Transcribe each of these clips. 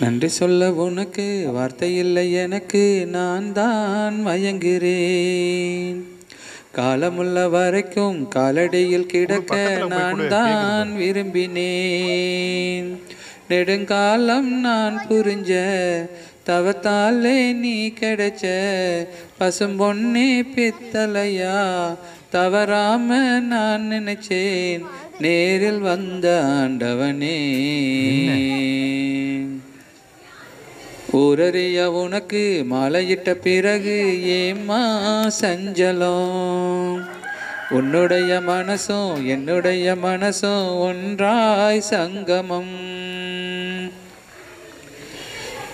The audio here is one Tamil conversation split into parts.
நன்றி சொல்ல உனக்கு வார்த்தை இல்லை எனக்கு, நான் தான் மயங்குகிறேன். காலமுள்ள வரைக்கும் காலடியில் கிடக்க நான் தான் விரும்பினேன். நெடுங்காலம் நான் புரிஞ்ச தவத்தாலே நீ கிடைச்ச பசும்பொன்னே பித்தலையா, தவறாம நான் நினைச்சேன் நேரில் வந்த ஆண்டவனே. ஊரறிய உனக்கு மாலையிட்ட பிறகு ஏம்மா சஞ்சலம்? உன்னுடைய மனசும் என்னுடைய மனசும் ஒன்றாய் சங்கமம்.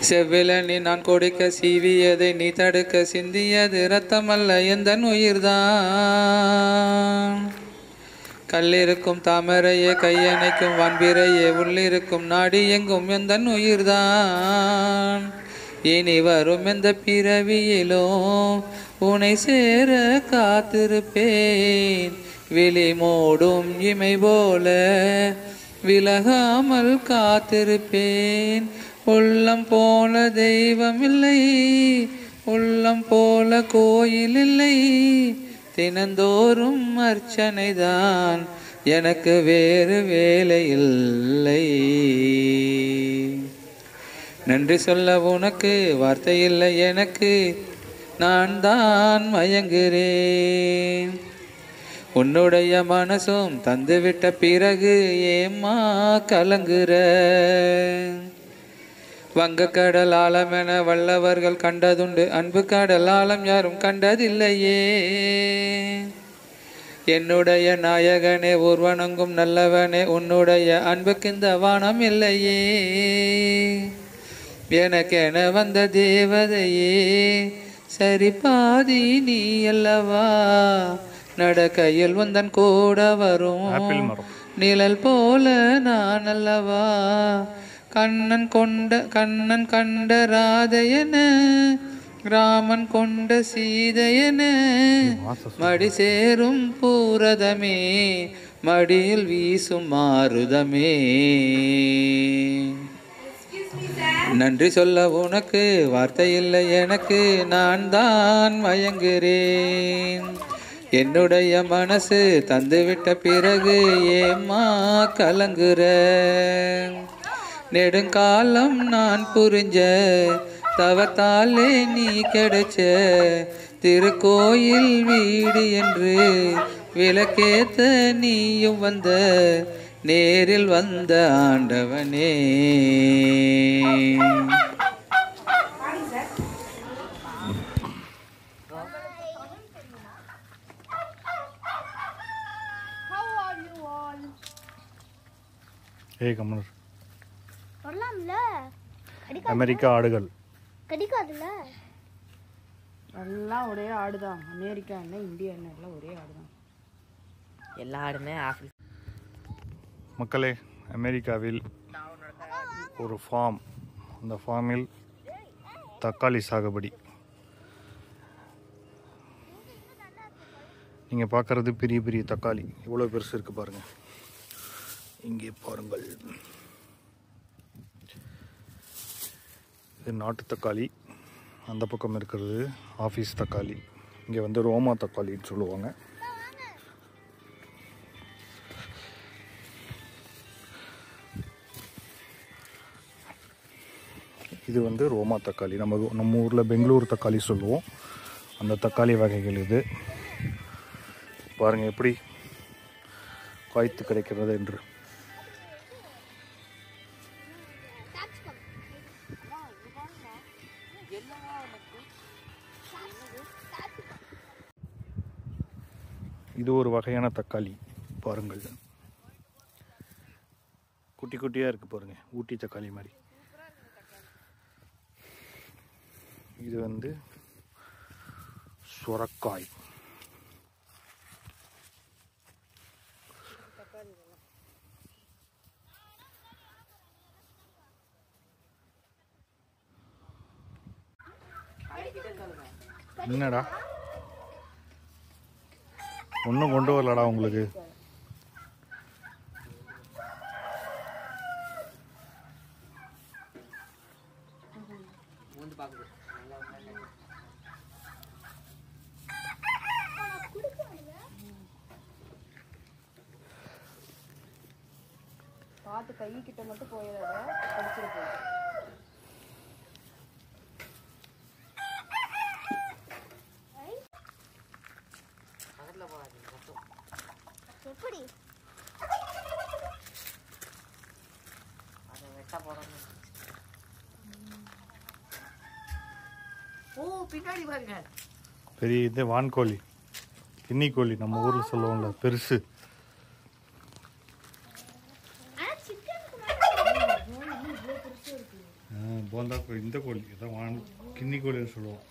செவ்விலனி நான் கொடுக்க சீவியதை நீ தடுக்க சிந்தியது ரத்தமல்ல எந்தன் உயிர்தான். கல்லிருக்கும் தாமரையே கையணைக்கும் வான்பிரையே உள்ளிருக்கும் நாடி எங்கும் எந்தன் உயிர்தான். இனி வரும் எந்த பிறவியிலும் உனை சேர காத்திருப்பேன். விழி மூடும் இமை போல விலகாமல் காத்திருப்பேன். உள்ளம் போல தெய்வம் இல்லை, உள்ளம் போல கோயில் இல்லை, தினந்தோறும் அர்ச்சனைதான், எனக்கு வேறு வேலை இல்லை. நன்றி சொல்ல உனக்கு வார்த்தை இல்லை எனக்கு, நான் தான் மயங்குகிறேன். உன்னுடைய மனசும் தந்துவிட்ட பிறகு ஏம்மா கலங்குற? வங்கக்கடல் ஆழமென வல்லவர்கள் கண்டதுண்டு, அன்பு கடல் ஆழம் யாரும் கண்டதில்லையே. என்னுடைய நாயகனே ஊர்வனங்கும் நல்லவனே, உன்னுடைய அன்புக்கு இந்த வானம் இல்லையே. எனக்கென வந்த தேவதையே சரி பாதி நீ அல்லவா, நடக்கையில் வந்தன் கூட வரும் நிழல் போல நான் அல்லவா. கண்ணன் கண்ட ராதையன, ராமன் கொண்ட சீதையன, மடி சேரும் பூரதமே, மடியில் வீசும் மாருதமே. நன்றி சொல்ல உனக்கு வார்த்தை இல்லை எனக்கு, நான் தான் மயங்குகிறேன். என்னுடைய மனசு தந்துவிட்ட பிறகு ஏம்மா கலங்குற? நெடுங்காலம் நான் புரிஞ்ச தவத்தாலே நீ கிடைச்ச திருக்கோயில் வீடு என்று விளக்கேத்த நீயும் வந்த நேரில் வந்த ஆண்டவனே. அமெரிக்கா ஆடுகள் கடிக்காதுல்ல? எல்லாம் ஒரே ஆடுதான். அமெரிக்கா என்ன இந்தியா என்ன எல்லாம் ஒரே ஆடுதான். எல்லா ஆடுமே ஆஃபீஸ். மக்களே, அமெரிக்காவில் ஒரு ஃபார்ம், அந்த ஃபார்மில் தக்காளி சாகுபடி. நீங்கள் பார்க்குறது பெரிய பெரிய தக்காளி, இவ்வளோ பெருசு இருக்குது பாருங்கள். இங்கே பாருங்கள், இது நாட்டு தக்காளி. அந்த பக்கம் இருக்கிறது ஆஃபீஸ் தக்காளி. இங்கே வந்து ரோமா தக்காளின்னு சொல்லுவாங்க. இது வந்து ரோமா தக்காளி. நம்ம ஊரில் பெங்களூர் தக்காளி சொல்லுவோம். அந்த தக்காளி வகைகள் இது. பாருங்கள் எப்படி காய்த்து கிடைக்கிறது என்று. இது ஒரு வகையான தக்காளி பாருங்கள். குட்டி குட்டியாக இருக்குது பாருங்கள், ஊட்டி தக்காளி மாதிரி. இது வந்து சுரக்காய். என்னடா ஒன்றும் கொண்டு வரலடா உங்களுக்கு? பார்த்து கை கிட்ட மட்டும் போயிடாத, படிச்சிட போகுது. எப்படி அதை வெட்ட போடணும். ஓ பின்னாடி பாருங்க. பெரிய இது வான்கோழி, கின்னி கோழி நம்ம ஊரில் சொல்லுவோம்ல பெருசு. போந்தா கோழி, இந்த கோழி இதான் கின்னி கோழின்னு சொல்லுவோம்.